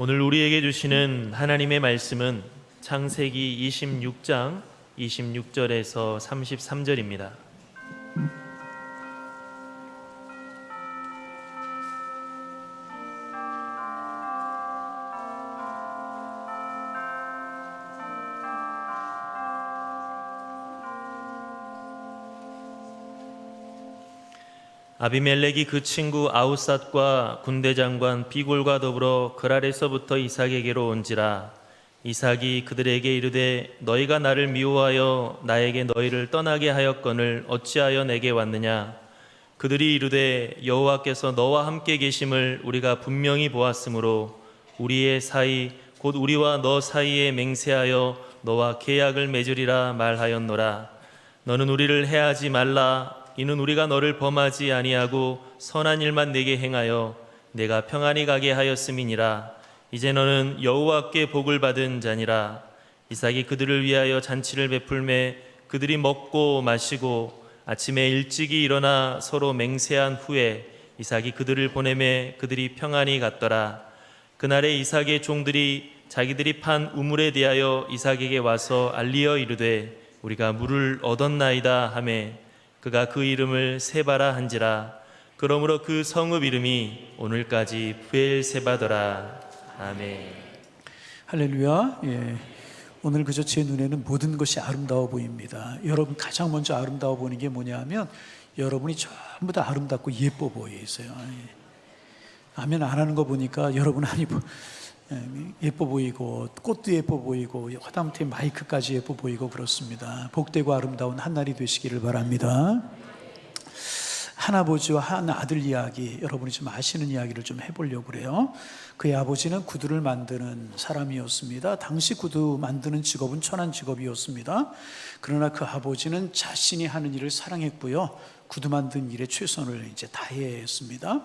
오늘 우리에게 주시는 하나님의 말씀은 창세기 26장 26절에서 33절입니다. 아비멜렉이 그 친구 아우삿과 군대장관 비골과 더불어 그랄에서부터 이삭에게로 온지라. 이삭이 그들에게 이르되 너희가 나를 미워하여 나에게 너희를 떠나게 하였거늘 어찌하여 내게 왔느냐. 그들이 이르되 여호와께서 너와 함께 계심을 우리가 분명히 보았으므로 우리의 사이 곧 우리와 너 사이에 맹세하여 너와 계약을 맺으리라 말하였노라. 너는 우리를 해하지 말라. 이는 우리가 너를 범하지 아니하고 선한 일만 내게 행하여 내가 평안히 가게 하였음이니라. 이제 너는 여호와께 복을 받은 자니라. 이삭이 그들을 위하여 잔치를 베풀매 그들이 먹고 마시고 아침에 일찍이 일어나 서로 맹세한 후에 이삭이 그들을 보내매 그들이 평안히 갔더라. 그날에 이삭의 종들이 자기들이 판 우물에 대하여 이삭에게 와서 알리어 이르되 우리가 물을 얻었나이다 하매 그가 그 이름을 세바라 한지라. 그러므로 그 성읍 이름이 오늘까지 브엘세바더라. 아멘. 할렐루야. 오늘 그저 제 눈에는 모든 것이 아름다워 보입니다. 여러분 가장 먼저 아름다워 보이는 게 뭐냐면 여러분이 전부 다 아름답고 예뻐 보이세요. 아멘 안 하는 거 보니까 여러분 아니 예뻐 보이고 꽃도 예뻐 보이고 화담태 마이크까지 예뻐 보이고 그렇습니다. 복되고 아름다운 한 날이 되시기를 바랍니다. 한 아버지와 한 아들 이야기, 여러분이 좀 아시는 이야기를 좀 해보려고 그래요. 그의 아버지는 구두를 만드는 사람이었습니다. 당시 구두 만드는 직업은 천한 직업이었습니다. 그러나 그 아버지는 자신이 하는 일을 사랑했고요, 구두 만드는 일에 최선을 다해야 했습니다.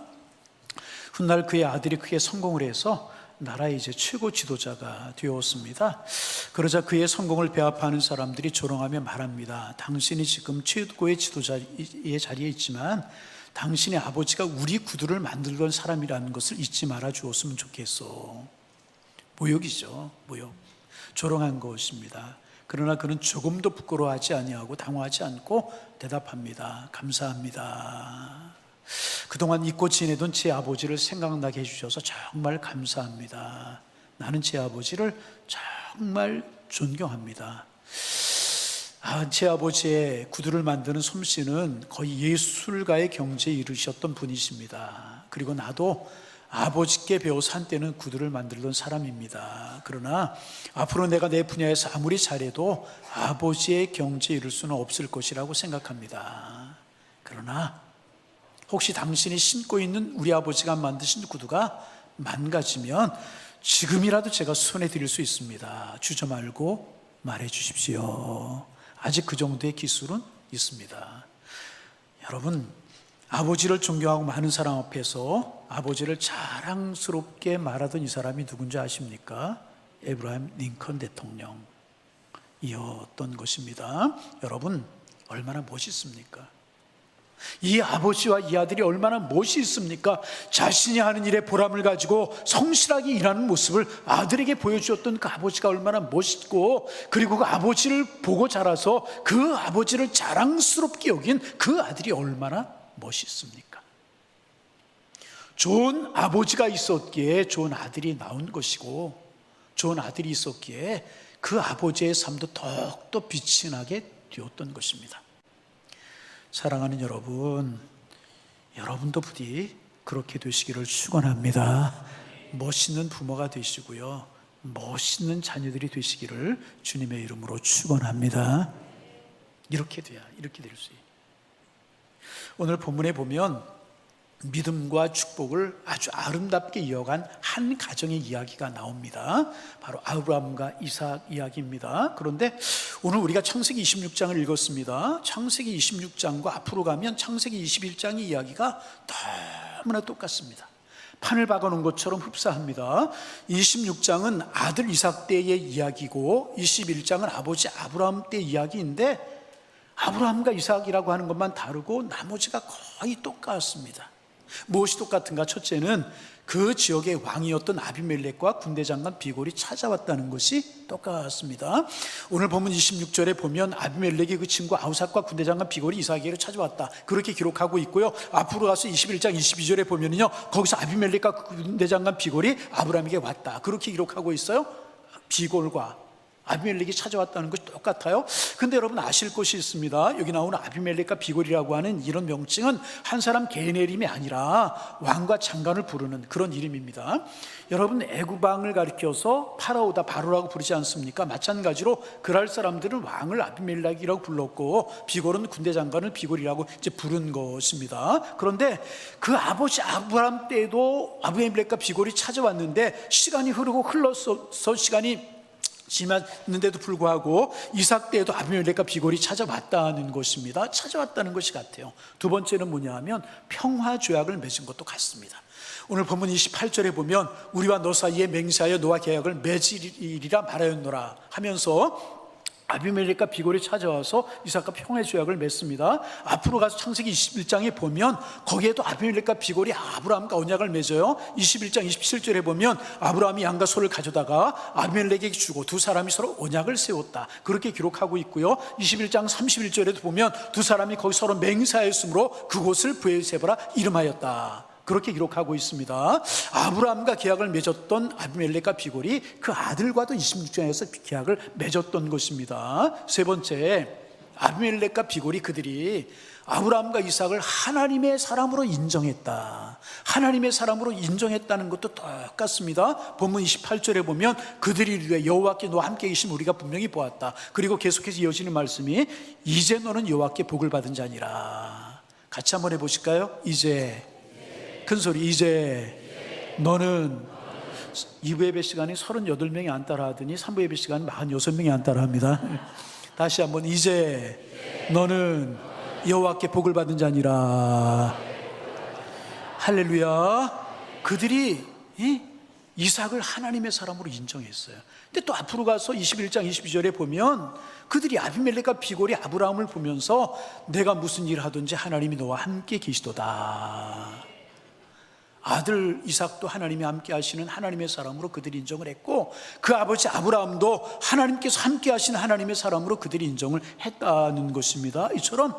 훗날 그의 아들이 크게 성공을 해서 나라의 최고 지도자가 되었습니다. 그러자 그의 성공을 배합하는 사람들이 조롱하며 말합니다. 당신이 지금 최고의 지도자의 자리에 있지만 당신의 아버지가 우리 구두를 만들던 사람이라는 것을 잊지 말아 주었으면 좋겠어. 모욕이죠, 모욕. 조롱한 것입니다. 그러나 그는 조금도 부끄러워하지 아니하고 당황하지 않고 대답합니다. 감사합니다. 그동안 잊고 지내던 제 아버지를 생각나게 해주셔서 정말 감사합니다. 나는 제 아버지를 정말 존경합니다. 제 아버지의 구두를 만드는 솜씨는 거의 예술가의 경지에 이르셨던 분이십니다. 그리고 나도 아버지께 배워서 한때는 구두를 만들던 사람입니다. 그러나 앞으로 내가 내 분야에서 아무리 잘해도 아버지의 경지에 이를 수는 없을 것이라고 생각합니다. 그러나 혹시 당신이 신고 있는 우리 아버지가 만드신 구두가 망가지면 지금이라도 제가 손에 드릴 수 있습니다. 주저 말고 말해 주십시오. 아직 그 정도의 기술은 있습니다. 여러분, 아버지를 존경하고 많은 사람 앞에서 아버지를 자랑스럽게 말하던 이 사람이 누군지 아십니까? 에브라임 링컨 대통령이었던 것입니다. 여러분, 얼마나 멋있습니까? 이 아버지와 이 아들이 얼마나 멋이 있습니까? 자신이 하는 일에 보람을 가지고 성실하게 일하는 모습을 아들에게 보여주었던 그 아버지가 얼마나 멋있고, 그리고 그 아버지를 보고 자라서 그 아버지를 자랑스럽게 여긴 그 아들이 얼마나 멋있습니까? 좋은 아버지가 있었기에 좋은 아들이 나온 것이고, 좋은 아들이 있었기에 그 아버지의 삶도 더욱더 빛이 나게 되었던 것입니다. 사랑하는 여러분, 여러분도 부디 그렇게 되시기를 축원합니다. 멋있는 부모가 되시고요, 멋있는 자녀들이 되시기를 주님의 이름으로 축원합니다. 이렇게 될 수 있어요. 오늘 본문에 보면 믿음과 축복을 아주 아름답게 이어간 한 가정의 이야기가 나옵니다. 바로 아브라함과 이삭 이야기입니다. 그런데 오늘 우리가 창세기 26장을 읽었습니다. 창세기 26장과 앞으로 가면 창세기 21장의 이야기가 너무나 똑같습니다. 판을 박아놓은 것처럼 흡사합니다. 26장은 아들 이삭 때의 이야기고 21장은 아버지 아브라함 때 이야기인데, 아브라함과 이삭이라고 하는 것만 다르고 나머지가 거의 똑같습니다. 무엇이 똑같은가? 첫째는 그 지역의 왕이었던 아비멜렉과 군대장관 비골이 찾아왔다는 것이 똑같습니다. 오늘 본문 26절에 보면 아비멜렉이 그 친구 아우삿과 군대장관 비골이 이삭에게로 찾아왔다, 그렇게 기록하고 있고요. 앞으로 가서 21장 22절에 보면요, 거기서 아비멜렉과 군대장관 비골이 아브라함에게 왔다, 그렇게 기록하고 있어요. 비골과 아비멜렉이 찾아왔다는 것이 똑같아요. 근데 여러분 아실 것이 있습니다. 여기 나오는 아비멜렉과 비골이라고 하는 이런 명칭은 한 사람 개인의 이름이 아니라 왕과 장관을 부르는 그런 이름입니다. 여러분 애굽 왕을 가리켜서 파라오다, 바로라고 부르지 않습니까? 마찬가지로 그랄 사람들은 왕을 아비멜렉이라고 불렀고 비골은 군대 장관을 비골이라고 이제 부른 것입니다. 그런데 그 아버지 아브라함 때에도 아비멜렉과 비골이 찾아왔는데 시간이 흘러서 시간이 지났는데도 불구하고 이삭 때에도 아비멜렉과 비골이 찾아왔다는 것입니다. 찾아왔다는 것이 같아요. 두 번째는 뭐냐 하면 평화 조약을 맺은 것도 같습니다. 오늘 본문 28절에 보면 우리와 너 사이에 맹세하여 너와 계약을 맺으리라 말하였노라 하면서 아비멜렉과 비골이 찾아와서 이삭과 평화의 조약을 맺습니다. 앞으로 가서 창세기 21장에 보면 거기에도 아비멜렉과 비골이 아브라함과 언약을 맺어요. 21장 27절에 보면 아브라함이 양과 소를 가져다가 아비멜렉에게 주고 두 사람이 서로 언약을 세웠다, 그렇게 기록하고 있고요. 21장 31절에도 보면 두 사람이 거기 서로 맹세하였으므로 그곳을 브엘세바라 이름하였다, 그렇게 기록하고 있습니다. 아브라함과 계약을 맺었던 아비멜렉과 비골이 그 아들과도 26장에서 계약을 맺었던 것입니다. 세 번째, 아비멜렉과 비골이 그들이 아브라함과 이삭을 하나님의 사람으로 인정했다, 하나님의 사람으로 인정했다는 것도 똑같습니다. 본문 28절에 보면 그들이 이르되 여호와께 너와 함께 계심 우리가 분명히 보았다, 그리고 계속해서 이어지는 말씀이 이제 너는 여호와께 복을 받은 자니라. 같이 한번 해보실까요? 이제, 큰 소리, 이제 너는 2부 예배 시간이 38명이 안 따라하더니 3부 예배 시간은 46명이 안 따라합니다. 다시 한번, 이제 너는 여호와께 복을 받은 자니라. 할렐루야. 그들이 이삭을 하나님의 사람으로 인정했어요. 근데 또 앞으로 가서 21장 22절에 보면 그들이 아비멜렉과 비골이 아브라함을 보면서 내가 무슨 일을 하든지 하나님이 너와 함께 계시도다, 아들 이삭도 하나님이 함께 하시는 하나님의 사람으로 그들이 인정을 했고 그 아버지 아브라함도 하나님께서 함께 하신 하나님의 사람으로 그들이 인정을 했다는 것입니다. 이처럼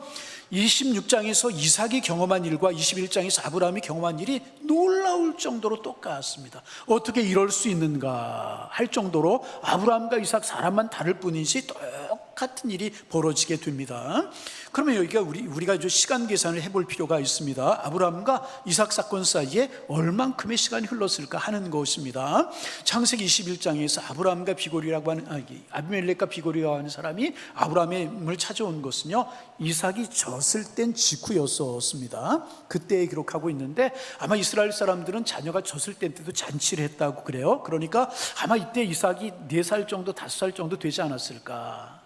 26장에서 이삭이 경험한 일과 21장에서 아브라함이 경험한 일이 놀라울 정도로 똑같습니다. 어떻게 이럴 수 있는가 할 정도로 아브라함과 이삭 사람만 다를 뿐이지 똑같은 일이 벌어지게 됩니다. 그러면 여기가 우리가 이제 시간 계산을 해볼 필요가 있습니다. 아브라함과 이삭 사건 사이에 얼만큼의 시간이 흘렀을까 하는 것입니다. 창세기 21장에서 아브라함과 비골이라고 하는 아비멜렉과 비골이라고 하는 사람이 아브라함을 찾아온 것은요, 이삭이 졌을 땐 직후였었습니다. 그때 기록하고 있는데 아마 이스라엘 사람들은 자녀가 졌을 때도 잔치를 했다고 그래요. 그러니까 아마 이때 이삭이 4살 정도 5살 정도 되지 않았을까.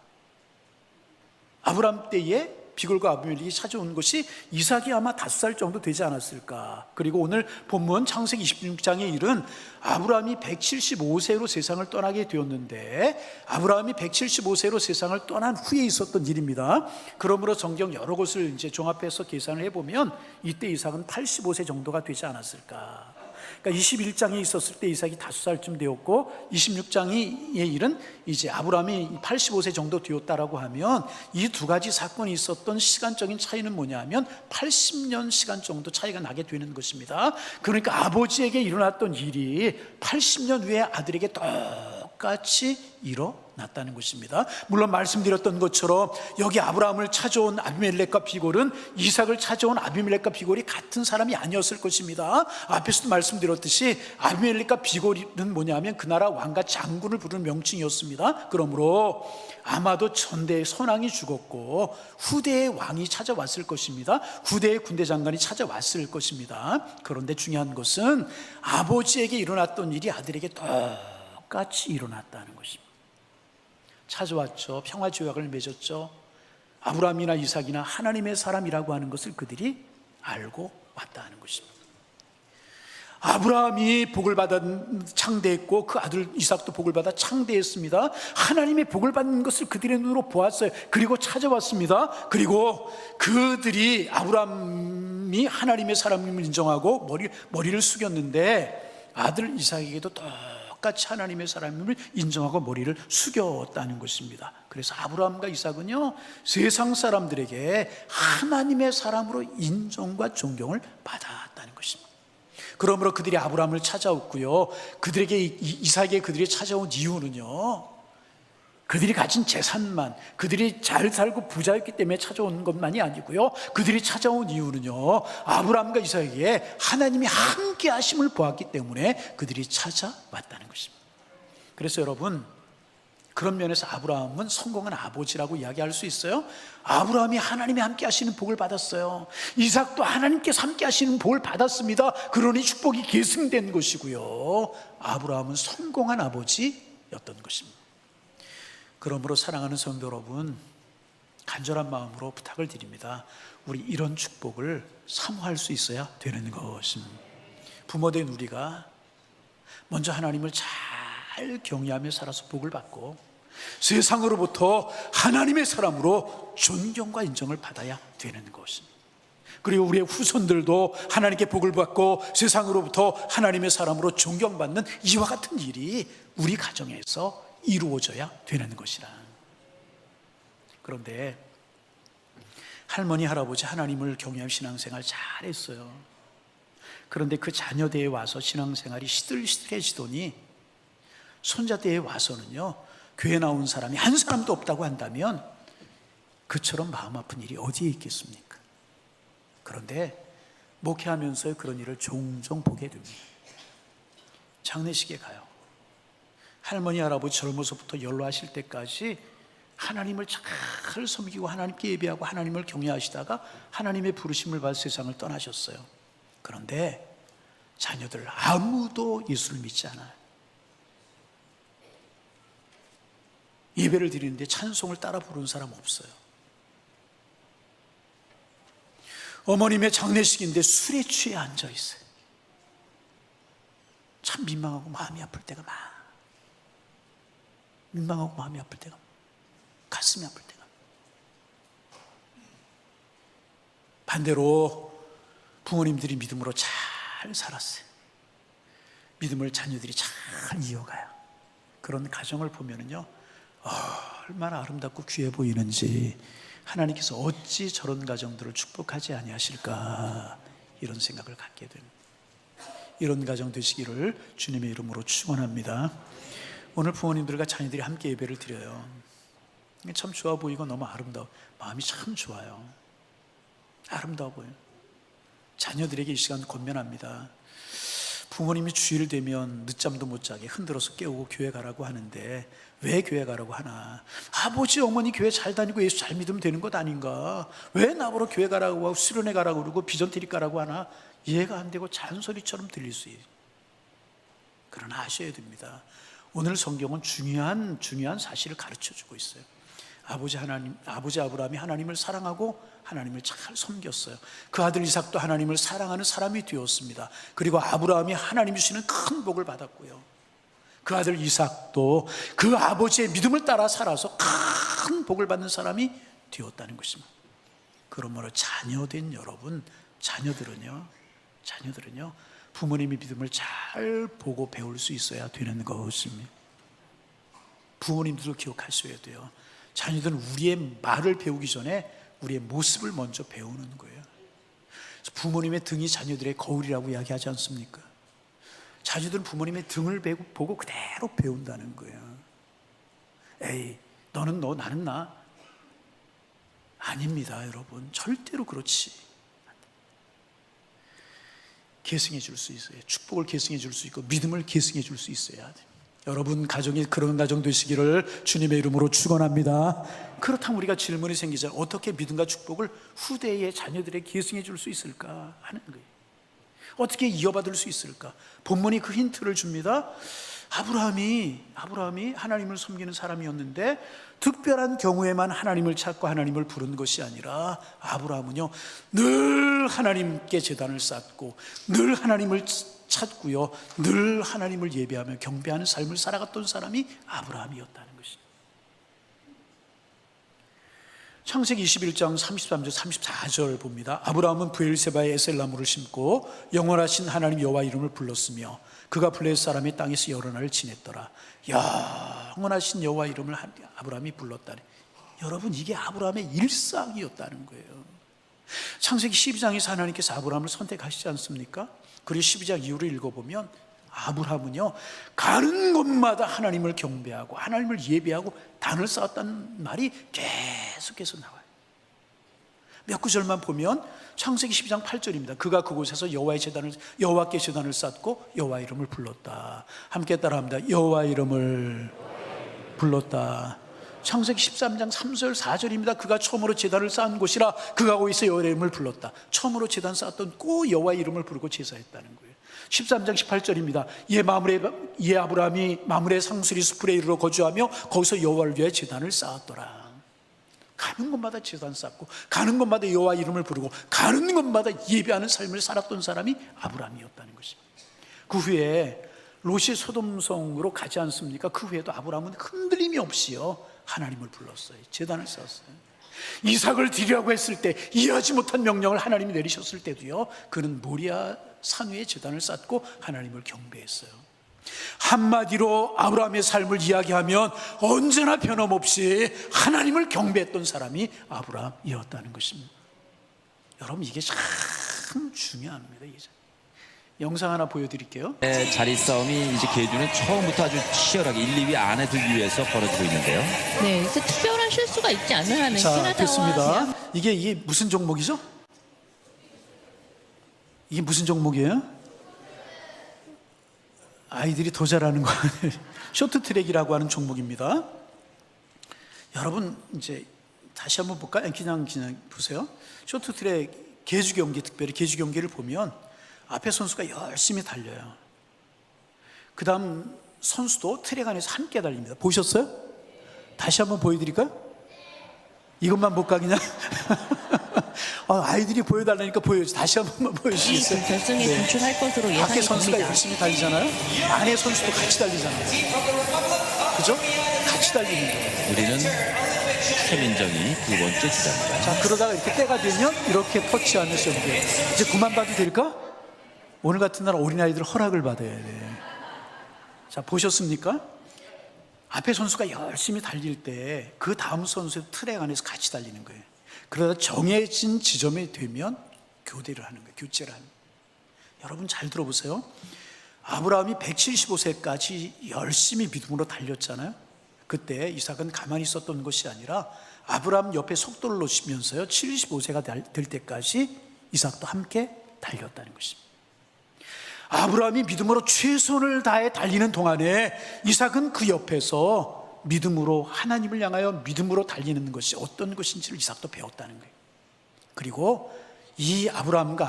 아브라함 때에 비골과 아비멜렉이 찾아온 것이 이삭이 아마 5살 정도 되지 않았을까. 그리고 오늘 본문 창세기 26장의 일은 아브라함이 175세로 세상을 떠나게 되었는데 아브라함이 175세로 세상을 떠난 후에 있었던 일입니다. 그러므로 성경 여러 곳을 이제 종합해서 계산을 해보면 이때 이삭은 85세 정도가 되지 않았을까. 그러니까 21장에 있었을 때 이삭이 5살쯤 되었고 26장의 일은 이제 아브라함이 85세 정도 되었다라고 하면 이 두 가지 사건이 있었던 시간적인 차이는 뭐냐면 80년 시간 정도 차이가 나게 되는 것입니다. 그러니까 아버지에게 일어났던 일이 80년 후에 아들에게 똑같이 일어났다는 것입니다. 물론 말씀드렸던 것처럼 여기 아브라함을 찾아온 아비멜렉과 비골은 이삭을 찾아온 아비멜렉과 비골이 같은 사람이 아니었을 것입니다. 앞에서도 말씀드렸듯이 아비멜렉과 비골은 뭐냐면 그 나라 왕과 장군을 부르는 명칭이었습니다. 그러므로 아마도 전대의 선왕이 죽었고 후대의 왕이 찾아왔을 것입니다. 후대의 군대 장관이 찾아왔을 것입니다. 그런데 중요한 것은 아버지에게 일어났던 일이 아들에게 똑같이 일어났다는 것입니다. 찾아왔죠. 평화 조약을 맺었죠. 아브라함이나 이삭이나 하나님의 사람이라고 하는 것을 그들이 알고 왔다는 것입니다. 아브라함이 복을 받아 창대했고 그 아들 이삭도 복을 받아 창대했습니다. 하나님의 복을 받는 것을 그들의 눈으로 보았어요. 그리고 찾아왔습니다. 그리고 그들이 아브라함이 하나님의 사람임을 인정하고 머리를 숙였는데 아들 이삭에게도 똑같이 하나님의 사람임을 인정하고 머리를 숙였다는 것입니다. 그래서 아브라함과 이삭은요, 세상 사람들에게 하나님의 사람으로 인정과 존경을 받았다는 것입니다. 그러므로 그들이 아브라함을 찾아왔고요, 그들에게 이삭에게 그들이 찾아온 이유는요, 그들이 가진 재산만, 그들이 잘 살고 부자였기 때문에 찾아온 것만이 아니고요, 그들이 찾아온 이유는요, 아브라함과 이삭에게 하나님이 함께 하심을 보았기 때문에 그들이 찾아왔다는 것입니다. 그래서 여러분, 그런 면에서 아브라함은 성공한 아버지라고 이야기할 수 있어요. 아브라함이 하나님이 함께 하시는 복을 받았어요. 이삭도 하나님께서 함께 하시는 복을 받았습니다. 그러니 축복이 계승된 것이고요, 아브라함은 성공한 아버지였던 것입니다. 그러므로 사랑하는 성도 여러분, 간절한 마음으로 부탁을 드립니다. 우리 이런 축복을 사모할 수 있어야 되는 것입니다. 부모된 우리가 먼저 하나님을 잘 경외하며 살아서 복을 받고 세상으로부터 하나님의 사람으로 존경과 인정을 받아야 되는 것입니다. 그리고 우리의 후손들도 하나님께 복을 받고 세상으로부터 하나님의 사람으로 존경받는 이와 같은 일이 우리 가정에서 이루어져야 되는 것이라. 그런데 할머니, 할아버지 하나님을 경외하며 신앙생활 잘했어요. 그런데 그 자녀대에 와서 신앙생활이 시들시들해지더니 손자대에 와서는요, 교회 나온 사람이 한 사람도 없다고 한다면 그처럼 마음 아픈 일이 어디에 있겠습니까? 그런데 목회하면서 그런 일을 종종 보게 됩니다. 장례식에 가요. 할머니, 할아버지 젊어서부터 연로하실 때까지 하나님을 잘 섬기고 하나님께 예배하고 하나님을 경외하시다가 하나님의 부르심을 받아 세상을 떠나셨어요. 그런데 자녀들 아무도 예수를 믿지 않아요. 예배를 드리는데 찬송을 따라 부르는 사람 없어요. 어머님의 장례식인데 술에 취해 앉아 있어요. 참 민망하고 마음이 아플 때가 많아. 민망하고 마음이 아플 때가, 가슴이 아플 때가. 반대로 부모님들이 믿음으로 잘 살았어요. 믿음을 자녀들이 잘 이어가요. 그런 가정을 보면은요, 얼마나 아름답고 귀해 보이는지, 하나님께서 어찌 저런 가정들을 축복하지 아니하실까, 이런 생각을 갖게 됩니다. 이런 가정 되시기를 주님의 이름으로 축원합니다. 오늘 부모님들과 자녀들이 함께 예배를 드려요. 참 좋아 보이고 너무 아름다워. 마음이 참 좋아요. 아름다워 보여요. 자녀들에게 이 시간 권면합니다. 부모님이 주일 되면 늦잠도 못 자게 흔들어서 깨우고 교회 가라고 하는데 왜 교회 가라고 하나? 아버지, 어머니 교회 잘 다니고 예수 잘 믿으면 되는 것 아닌가? 왜 나보러 교회 가라고 하고 수련회 가라고 그러고 비전트리 가라고 하나? 이해가 안 되고 잔소리처럼 들릴 수 있어요. 그러나 아셔야 됩니다. 오늘 성경은 중요한 사실을 가르쳐주고 있어요. 아버지 아브라함이 하나님을 사랑하고 하나님을 잘 섬겼어요. 그 아들 이삭도 하나님을 사랑하는 사람이 되었습니다. 그리고 아브라함이 하나님이 주시는 큰 복을 받았고요, 그 아들 이삭도 그 아버지의 믿음을 따라 살아서 큰 복을 받는 사람이 되었다는 것입니다. 그러므로 자녀된 여러분, 자녀들은요 부모님의 믿음을 잘 보고 배울 수 있어야 되는 것입니다. 부모님들도 기억하셔야 돼요. 자녀들은 우리의 말을 배우기 전에 우리의 모습을 먼저 배우는 거예요. 부모님의 등이 자녀들의 거울이라고 이야기하지 않습니까? 자녀들은 부모님의 등을 보고 그대로 배운다는 거예요. 에이, 너는 너, 나는 나. 아닙니다, 여러분. 절대로 그렇지. 계승해 줄 수 있어요. 축복을 계승해 줄 수 있고 믿음을 계승해 줄 수 있어야 돼요. 여러분 가정이 그런 가정 되시기를 주님의 이름으로 축원합니다. 그렇다면 우리가 질문이 생기잖아요. 어떻게 믿음과 축복을 후대의 자녀들에게 계승해 줄 수 있을까 하는 거예요. 어떻게 이어받을 수 있을까? 본문이 그 힌트를 줍니다. 아브라함이 하나님을 섬기는 사람이었는데 특별한 경우에만 하나님을 찾고 하나님을 부른 것이 아니라 아브라함은요 늘 하나님께 제단을 쌓고 늘 하나님을 찾고요, 늘 하나님을 예배하며 경배하는 삶을 살아갔던 사람이 아브라함이었다는 것입니다. 창세기 21장 33절 34절 봅니다. 아브라함은 브엘세바에 에셀나무를 심고 영원하신 하나님 여호와 이름을 불렀으며 그가 블레셋 사람의 땅에서 여러 날을 지냈더라. 영원하신 여호와 이름을 아브라함이 불렀다니, 여러분, 이게 아브라함의 일상이었다는 거예요. 창세기 12장에서 하나님께서 아브라함을 선택하시지 않습니까? 그리고 12장 이후를 읽어보면 아브라함은요, 가는 곳마다 하나님을 경배하고 하나님을 예배하고 단을 쌓았다는 말이 계속해서 나와요. 몇 구절만 보면 창세기 12장 8절입니다. 그가 그곳에서 여호와께 제단을 쌓고 여호와 이름을 불렀다. 함께 따라합니다. 여호와 이름을 불렀다. 창세기 13장 3절 4절입니다. 그가 처음으로 제단을 쌓은 곳이라 그가 거기서 여호와 이름을 불렀다. 처음으로 제단 쌓았던 그 여호와 이름을 부르고 제사했다는 거예요. 13장 18절입니다. 예 아브라함이 마므레 상수리 수풀에 이르러 거주하며 거기서 여호와를 위해 제단을 쌓았더라. 가는 곳마다 제단 쌓고 가는 곳마다 여호와 이름을 부르고 가는 곳마다 예배하는 삶을 살았던 사람이 아브라함이었다는 것입니다. 그 후에 롯이 소돔성으로 가지 않습니까? 그 후에도 아브라함은 흔들림이 없이요, 하나님을 불렀어요. 제단을 쌓았어요. 이삭을 드리라고 했을 때 이해하지 못한 명령을 하나님이 내리셨을 때도요, 그는 모리아 산 위에 제단을 쌓고 하나님을 경배했어요. 한마디로 아브라함의 삶을 이야기하면 언제나 변함없이 하나님을 경배했던 사람이 아브라함이었다는 것입니다. 여러분, 이게 참 중요합니다. 이제 영상 하나 보여드릴게요. 자리 싸움이 이제 계주는 처음부터 아주 치열하게 1, 2위 안에 들기 위해서 벌어지고 있는데요. 네, 그래서 특별한 실수가 있지 않는 한은 자, 캐나다와 됐습니다. 이게 무슨 종목이죠? 이게 무슨 종목이에요? 아이들이 더 잘하는 거 아니에요? 쇼트트랙이라고 하는 종목입니다. 여러분, 이제 다시 한번 볼까요? 그냥 보세요. 쇼트트랙 계주 경기, 특별히 계주 경기를 보면 앞에 선수가 열심히 달려요. 그 다음 선수도 트랙 안에서 함께 달립니다. 보셨어요? 다시 한번 보여드릴까요? 이것만 볼까 그냥? 아이들이 보여달라니까 보여줘. 다시 한 번만 보여주시겠어요? 이 결승에 진출할 것으로 예상이 밖에 선수가 됩니다. 열심히 달리잖아요. 안에 선수도 같이 달리잖아요. 그죠? 같이 달리는 거예요. 우리는 최민정이 두 번째 주자입니다. 자, 그러다가 이렇게 때가 되면 이렇게 터치하면서 이제 그만 봐도 될까? 오늘 같은 날 어린아이들 허락을 받아야 돼. 자, 보셨습니까? 앞에 선수가 열심히 달릴 때 그 다음 선수의 트랙 안에서 같이 달리는 거예요. 그러다 정해진 지점이 되면 교대를 하는 거예요. 교체를 하는 거예요. 여러분, 잘 들어보세요. 아브라함이 175세까지 열심히 믿음으로 달렸잖아요. 그때 이삭은 가만히 있었던 것이 아니라 아브라함 옆에 속도를 놓치면서요, 75세가 될 때까지 이삭도 함께 달렸다는 것입니다. 아브라함이 믿음으로 최선을 다해 달리는 동안에 이삭은 그 옆에서 믿음으로 하나님을 향하여 믿음으로 달리는 것이 어떤 것인지를 이삭도 배웠다는 거예요. 그리고 이 아브라함과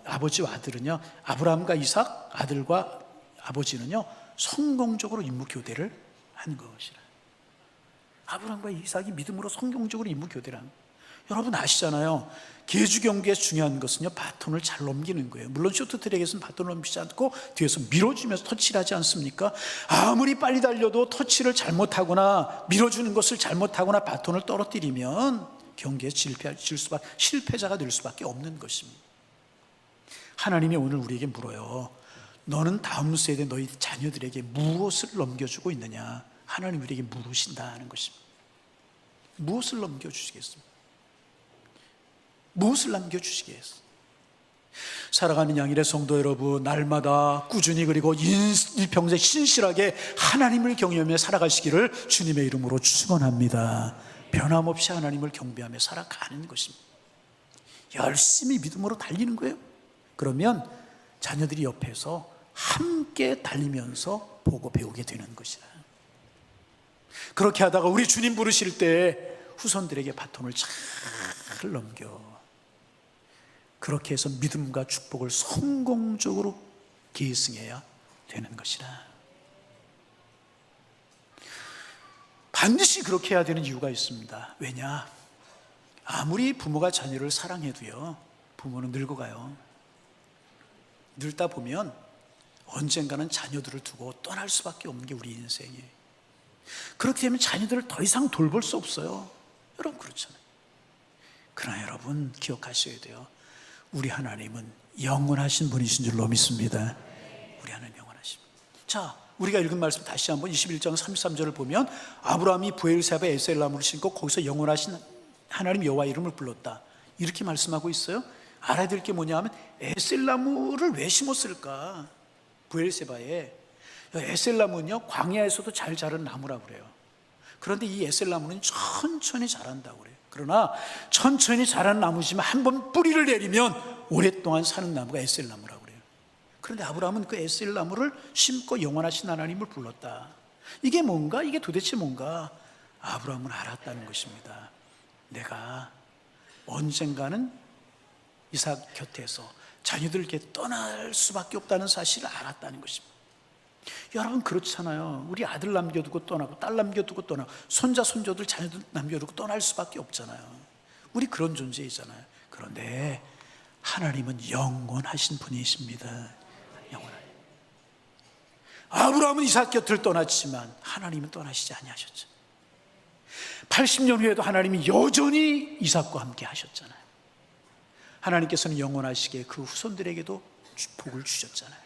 아버지와 아들은요, 아브라함과 이삭, 아들과 아버지는요, 성공적으로 임무 교대를 한 것이라. 아브라함과 이삭이 믿음으로 성공적으로 임무 교대를 한 거예요. 여러분 아시잖아요. 계주 경기에서 중요한 것은요, 바톤을 잘 넘기는 거예요. 물론 쇼트트랙에서는 바톤을 넘기지 않고 뒤에서 밀어주면서 터치를 하지 않습니까? 아무리 빨리 달려도 터치를 잘못하거나 밀어주는 것을 잘못하거나 바톤을 떨어뜨리면 경기에 실패자가 될 수밖에 없는 것입니다. 하나님이 오늘 우리에게 물어요. 너는 다음 세대 너희 자녀들에게 무엇을 넘겨주고 있느냐? 하나님 우리에게 물으신다는 것입니다. 무엇을 넘겨주시겠습니까? 무엇을 남겨주시겠어요? 사랑하는 양일의 성도 여러분, 날마다 꾸준히 그리고 일평생 신실하게 하나님을 경외하며 살아가시기를 주님의 이름으로 축원합니다. 변함없이 하나님을 경배하며 살아가는 것입니다. 열심히 믿음으로 달리는 거예요. 그러면 자녀들이 옆에서 함께 달리면서 보고 배우게 되는 것이다. 그렇게 하다가 우리 주님 부르실 때 후손들에게 바톤을 잘 넘겨, 그렇게 해서 믿음과 축복을 성공적으로 계승해야 되는 것이다. 반드시 그렇게 해야 되는 이유가 있습니다. 왜냐? 아무리 부모가 자녀를 사랑해도요, 부모는 늙어가요. 늙다 보면 언젠가는 자녀들을 두고 떠날 수밖에 없는 게 우리 인생이에요. 그렇게 되면 자녀들을 더 이상 돌볼 수 없어요. 여러분 그렇잖아요. 그러나 여러분 기억하셔야 돼요. 우리 하나님은 영원하신 분이신 줄로 믿습니다. 우리 하나님 영원하신 분. 자, 우리가 읽은 말씀 다시 한번 21장 33절을 보면 아브라함이 브엘세바에 에셀나무를 심고 거기서 영원하신 하나님 여호와 이름을 불렀다. 이렇게 말씀하고 있어요. 알아야 될 게 뭐냐 하면 에셀나무를 왜 심었을까? 브엘세바에. 에셀나무는요 광야에서도 잘 자란 나무라고 그래요. 그런데 이 에셀나무는 천천히 자란다고 그래요. 그러나 천천히 자라는 나무지만 한번 뿌리를 내리면 오랫동안 사는 나무가 에셀나무라고 그래요. 그런데 아브라함은 그 에셀나무를 심고 영원하신 하나님을 불렀다. 이게 뭔가? 이게 도대체 뭔가? 아브라함은 알았다는 것입니다. 내가 언젠가는 이삭 곁에서 자녀들에게 떠날 수밖에 없다는 사실을 알았다는 것입니다. 여러분 그렇잖아요. 우리 아들 남겨두고 떠나고 딸 남겨두고 떠나고 손자 손녀들 자녀들 남겨두고 떠날 수밖에 없잖아요. 우리 그런 존재이잖아요. 그런데 하나님은 영원하신 분이십니다. 영원하신. 아브라함은 이삭 곁을 떠났지만 하나님은 떠나시지 아니하셨죠. 80년 후에도 하나님이 여전히 이삭과 함께 하셨잖아요. 하나님께서는 영원하시게 그 후손들에게도 복을 주셨잖아요.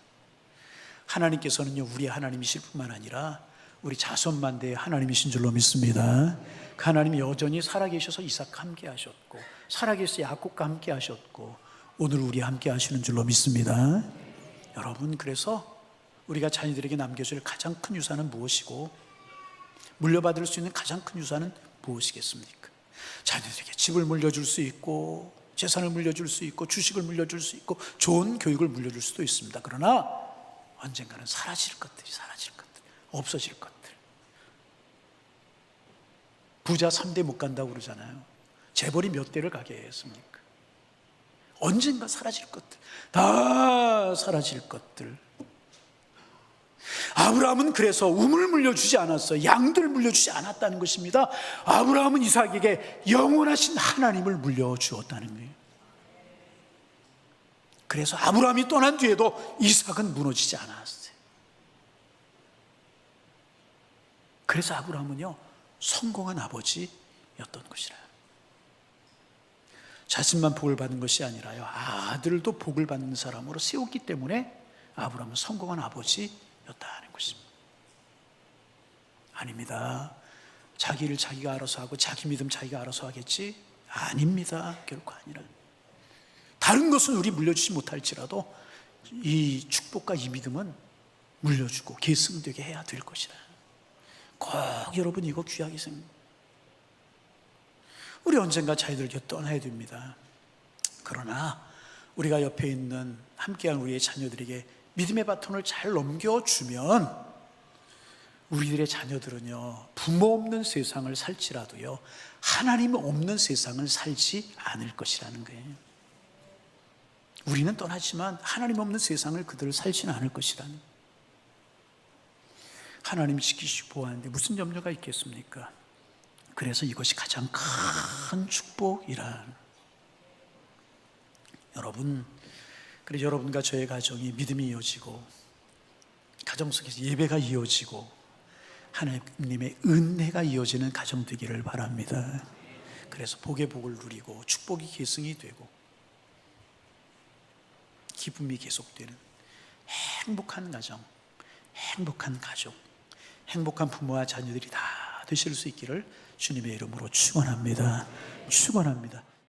하나님께서는요 우리 하나님이실 뿐만 아니라 우리 자손만대의 하나님이신 줄로 믿습니다. 그 하나님이 여전히 살아계셔서 이삭과 함께 하셨고 살아계셔서 야곱과 함께 하셨고 오늘 우리와 함께 하시는 줄로 믿습니다. 여러분 그래서 우리가 자녀들에게 남겨줄 가장 큰 유산은 무엇이고 물려받을 수 있는 가장 큰 유산은 무엇이겠습니까? 자녀들에게 집을 물려줄 수 있고 재산을 물려줄 수 있고 주식을 물려줄 수 있고 좋은 교육을 물려줄 수도 있습니다. 그러나 언젠가는 사라질 것들, 없어질 것들. 부자 3대 못 간다고 그러잖아요. 재벌이 몇 대를 가게 했습니까? 언젠가 사라질 것들, 다 사라질 것들. 아브라함은 그래서 우물 물려주지 않았어요. 양들 물려주지 않았다는 것입니다. 아브라함은 이삭에게 영원하신 하나님을 물려주었다는 거예요. 그래서 아브라함이 떠난 뒤에도 이삭은 무너지지 않았어요. 그래서 아브라함은요 성공한 아버지였던 것이라. 자신만 복을 받은 것이 아니라요 아들도 복을 받는 사람으로 세웠기 때문에 아브라함은 성공한 아버지였다는 것입니다. 아닙니다. 자기 일 자기가 알아서 하고 자기 믿음 자기가 알아서 하겠지? 아닙니다. 결코 아니라. 다른 것은 우리 물려주지 못할지라도 이 축복과 이 믿음은 물려주고 계승되게 해야 될 것이라. 꼭 여러분 이거 귀하게 생각합니다. 우리 언젠가 자녀들에게 떠나야 됩니다. 그러나 우리가 옆에 있는 함께한 우리의 자녀들에게 믿음의 바톤을 잘 넘겨주면 우리들의 자녀들은요 부모 없는 세상을 살지라도요 하나님 없는 세상을 살지 않을 것이라는 거예요. 우리는 떠나지만 하나님 없는 세상을 그들을 살지는 않을 것이라는. 하나님 지키시고 보호하는데 무슨 염려가 있겠습니까? 그래서 이것이 가장 큰 축복이란. 여러분, 그래서 여러분과 저의 가정이 믿음이 이어지고 가정 속에서 예배가 이어지고 하나님의 은혜가 이어지는 가정 되기를 바랍니다. 그래서 복의 복을 누리고 축복이 계승이 되고 기쁨이 계속되는 행복한 가정, 행복한 가족, 행복한 부모와 자녀들이 다 되실 수 있기를 주님의 이름으로 축원합니다. 축원합니다.